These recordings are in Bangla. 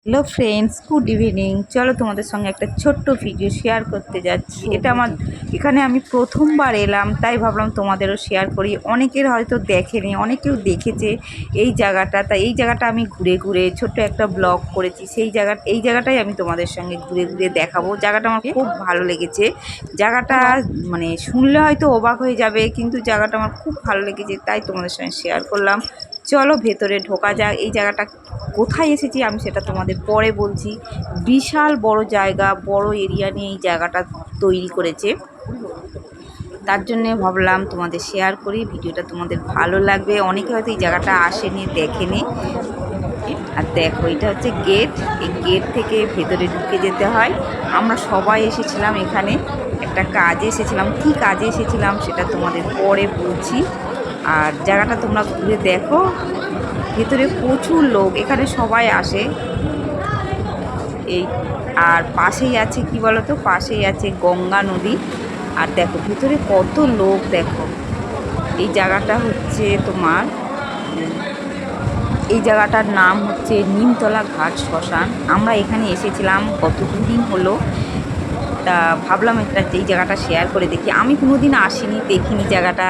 Hello friends, good evening. চলো তোমাদের সঙ্গে একটা ছোট্ট ভিডিও শেয়ার করতে যাচ্ছি। এটা আমার এখানে আমি প্রথমবার এলাম, তাই ভাবলাম তোমাদেরও শেয়ার করি। অনেকের হয়তো দেখেনি, অনেকেও দেখেছে এই জায়গাটা। তাই এই জায়গাটা আমি ঘুরে ঘুরে ছোট্ট একটা ব্লগ করেছি। এই জায়গাটাই আমি তোমাদের সঙ্গে ঘুরে ঘুরে দেখাবো। জায়গাটা আমার খুব ভালো লেগেছে। জায়গাটা মানে শুনলে হয়তো অবাক হয়ে যাবে, কিন্তু জায়গাটা আমার খুব ভালো লেগেছে, তাই তোমাদের সঙ্গে শেয়ার করলাম। চলো ভেতরে ঢোকা যাক। এই জায়গাটা কোথায় এসেছি আমি সেটা তোমাদের পরে বলছি। বিশাল বড় জায়গা, বড় এরিয়া নিয়ে এই জায়গাটা তৈরি করেছে, তার জন্যে ভাবলাম তোমাদের শেয়ার করি। ভিডিওটা তোমাদের ভালো লাগবে। অনেকে হয়তো এই জায়গাটা আসেনি, দেখেনি। আর দেখো, এটা হচ্ছে গেট। এই গেট থেকে ভেতরে ঢুকে যেতে হয়। আমরা সবাই এসেছিলাম এখানে, একটা কাজে এসেছিলাম। কী কাজে এসেছিলাম সেটা তোমাদের পরে বলছি। আর জায়গাটা তোমরা ঘুরে দেখো। ভেতরে প্রচুর লোক, এখানে সবাই আসে। এই আর পাশেই আছে কি বলো তো, পাশেই আছে গঙ্গা নদী। আর দেখো ভিতরে কত লোক, দেখো। এই জায়গাটা হচ্ছে তোমার, এই জায়গাটার নাম হচ্ছে নিমতলা ঘাট শ্মশান। আমরা এখানে এসেছিলাম গত দুদিন হলো, তা ভাবলাম এই জায়গাটা শেয়ার করে দেখি। আমি কোনোদিন আসিনি, দেখিনি জায়গাটা।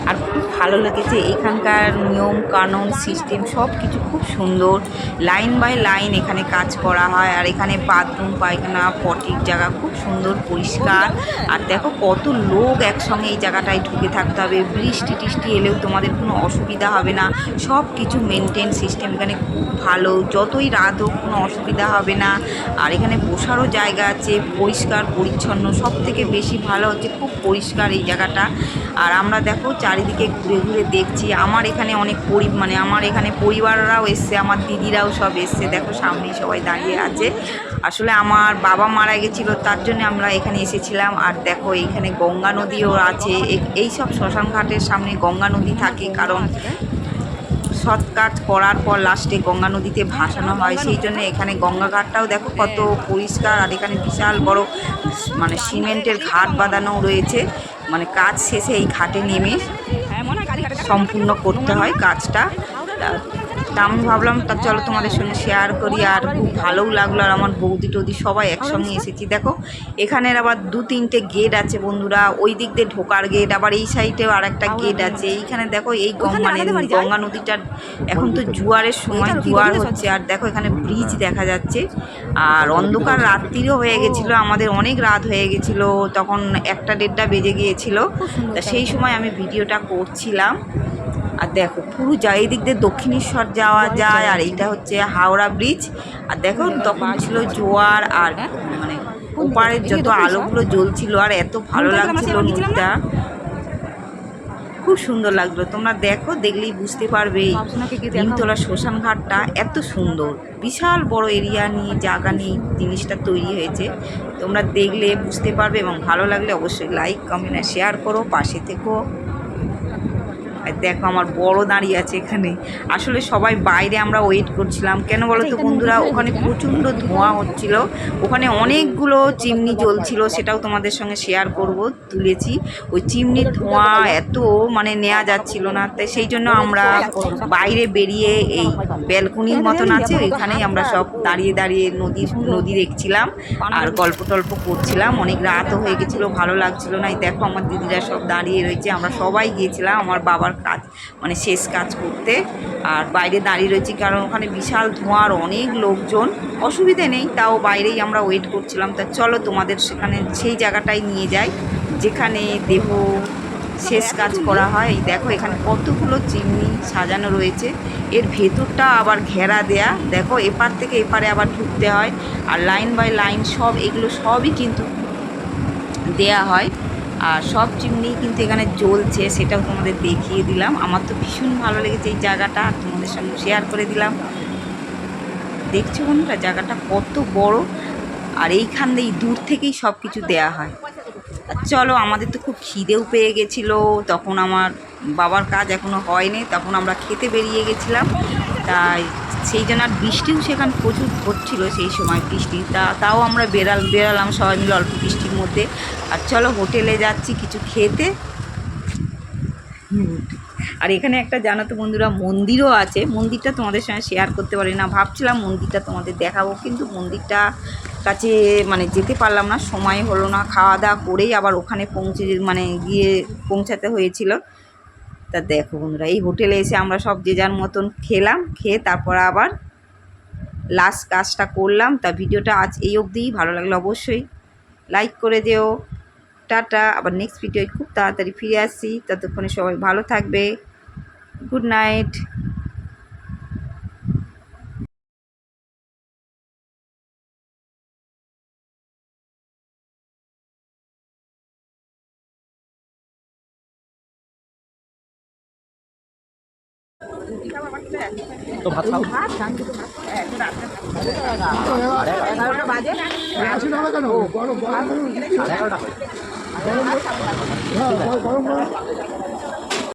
আর খুব ভালো লেগেছে। এখানকার নিয়ম কানুন সিস্টেম সব কিছু খুব সুন্দর। লাইন বাই লাইন এখানে কাজ করা হয়। আর এখানে বাথরুম, পায়খানা, পটির জায়গা খুব সুন্দর পরিষ্কার। আর দেখো কত লোক একসঙ্গে এই জায়গাটায় ঢুকে থাকতে হবে। বৃষ্টি টিষ্টি এলেও তোমাদের কোনো অসুবিধা হবে না। সব কিছু মেনটেন সিস্টেম এখানে খুব ভালো। যতই রাত হোক কোনো অসুবিধা হবে না। আর এখানে বসারও জায়গা আছে, পরিষ্কার পরিচ্ছন্ন। সব থেকে বেশি ভালো হচ্ছে খুব পরিষ্কার এই জায়গাটা। আর আমরা দেখো চারিদিকে ঘুরে ঘুরে দেখছি। আমার এখানে অনেক আমার এখানে পরিবাররাও এসছে, আমার দিদিরাও সব এসছে। দেখো সামনেই সবাই দাঁড়িয়ে আছে। আসলে আমার বাবা মারা গেছিলো, তার জন্য আমরা এখানে এসেছিলাম। আর দেখো এইখানে গঙ্গা নদীও আছে। এই সব শ্মশান ঘাটের সামনে গঙ্গা নদী থাকে, কারণ সৎ কাজ করার পর লাস্টে গঙ্গা নদীতে ভাসানো হয়। সেই জন্য এখানে গঙ্গা ঘাটটাও দেখো কত পরিষ্কার। আর এখানে বিশাল বড় সিমেন্টের ঘাট বাঁধানো রয়েছে। কাজ শেষে এই ঘাটে নেমে সম্পূর্ণ করতে হয় কাজটা। তা আমি ভাবলাম চলো তোমাদের সঙ্গে শেয়ার করি। আর খুব ভালোও লাগলো। আর আমার বৌদি টৌদি সবাই একসঙ্গে এসেছি। দেখো এখানের আবার 2-3টে গেট আছে বন্ধুরা। ওই দিক দিয়ে ঢোকার গেট, আবার এই সাইডেও আর একটা গেট আছে। এইখানে দেখো এই গঙ্গা নদীটার এখন তো জোয়ারের সময়, জোয়ার হচ্ছে। আর দেখো এখানে ব্রিজ দেখা যাচ্ছে। আর অন্ধকার রাত্রিও হয়ে গেছিলো, আমাদের অনেক রাত হয়ে গেছিলো, তখন 1টা-1:30টা বেজে গিয়েছিল। তা সেই সময় আমি ভিডিওটা করছিলাম। আর দেখো পুরো এই দিক দিয়ে দক্ষিণেশ্বর যাওয়া যায়। আর এইটা হচ্ছে হাওড়া ব্রিজ। আর দেখো তখন ছিল জোয়ার। আর ওপারের যত আলোগুলো জ্বলছিল, আর এত ভালো লাগছিল নদীটা, খুব সুন্দর লাগলো। তোমরা দেখো, দেখলেই বুঝতে পারবে নিমতলা শ্মশান ঘাটটা এত সুন্দর। বিশাল বড় এরিয়া নিয়ে, জায়গা নিয়ে জিনিসটা তৈরি হয়েছে। তোমরা দেখলে বুঝতে পারবে, এবং ভালো লাগলে অবশ্যই লাইক কমেন্ট আর শেয়ার করো, পাশে থেকো। আর দেখো আমার বড় দাঁড়িয়ে আছে এখানে। আসলে সবাই বাইরে আমরা ওয়েট করছিলাম। কেন বলো তো বন্ধুরা, ওখানে প্রচণ্ড ধোঁয়া হচ্ছিল। ওখানে অনেকগুলো চিমনি জ্বলছিল, সেটাও তোমাদের সঙ্গে শেয়ার করব, তুলেছি। ওই চিমনির ধোঁয়া এত নেওয়া যাচ্ছিল না, তাই সেই জন্য আমরা বাইরে বেরিয়ে এই ব্যালকনির মতন আছে, ওইখানেই আমরা সব দাঁড়িয়ে দাঁড়িয়ে নদী দেখছিলাম আর গল্প টল্প করছিলাম। অনেক রাতও হয়ে গেছিলো, ভালো লাগছিল না। এই দেখো আমার দিদিরা সব দাঁড়িয়ে রয়েছে। আমরা সবাই গিয়েছিলাম আমার বাবার কাজ, শেষ কাজ করতে। আর বাইরে দাঁড়িয়ে রয়েছি, কারণ ওখানে বিশাল ধোঁয়ার, অনেক লোকজন। অসুবিধে নেই, তাও বাইরেই আমরা ওয়েট করছিলাম। তা চলো তোমাদের সেখানে সেই জায়গাটাই নিয়ে যাই যেখানে দেহ শেষ কাজ করা হয়। এই দেখো এখানে কতগুলো চিমনি সাজানো রয়েছে। এর ভেতরটা আবার ঘেরা দেয়া। দেখো এপার থেকে এপারে আবার ঢুকতে হয়। আর লাইন বাই লাইন সব, এগুলো সবই কিন্তু দেয়া হয়। আর সব চিমনি কিন্তু এখানে জ্বলছে, সেটাও তোমাদের দেখিয়ে দিলাম। আমার তো ভীষণ ভালো লেগেছে এই জায়গাটা, তোমাদের সঙ্গে শেয়ার করে দিলাম। দেখছো বন্ধুরা জায়গাটা কত বড়। আর এইখান দিয়ে দূর থেকেই সব কিছু দেয়া হয়। আর চলো, আমাদের তো খুব খিদেও পেয়ে গেছিলো। তখন আমার বাবার কাজ এখনও হয়নি, তখন আমরা খেতে বেরিয়ে গেছিলাম। তাই সেই জন্য, আর বৃষ্টিও সেখানে প্রচুর হচ্ছিল সেই সময়, বৃষ্টি। তাও আমরা বেরালাম সবাই মিলে অল্প বৃষ্টির মধ্যে। আর চলো হোটেলে যাচ্ছি কিছু খেতে। আর এখানে একটা জানো তো বন্ধুরা মন্দিরও আছে, মন্দিরটা তোমাদের সঙ্গে শেয়ার করতে পারি না, ভাবছিলাম মন্দিরটা তোমাদের দেখাবো, কিন্তু মন্দিরটা কাছে মানে যেতে পারলাম না, সময় হলো না, খাওয়া দাওয়া করেই আবার ওখানে গিয়ে পৌঁছাতে হয়েছিল। তা দেখো বন্ধুরা, এই হোটেলে এসে আমরা সব যে যার মতন খেলাম, খেয়ে তারপর আবার লাস্ট কাজটা করলাম। তা ভিডিওটা আজ এই অবধিই, ভালো লাগলে অবশ্যই লাইক করে দিও। টাটা, আবার নেক্সট ভিডিওয় খুব তাড়াতাড়ি ফিরে আসছি, ততক্ষণে সবাই ভালো থাকবে। Good night. তো ভাত খাও। বাজে আসি না কেন গরম গরম সাড়ে 11টা হয়। গরম গরম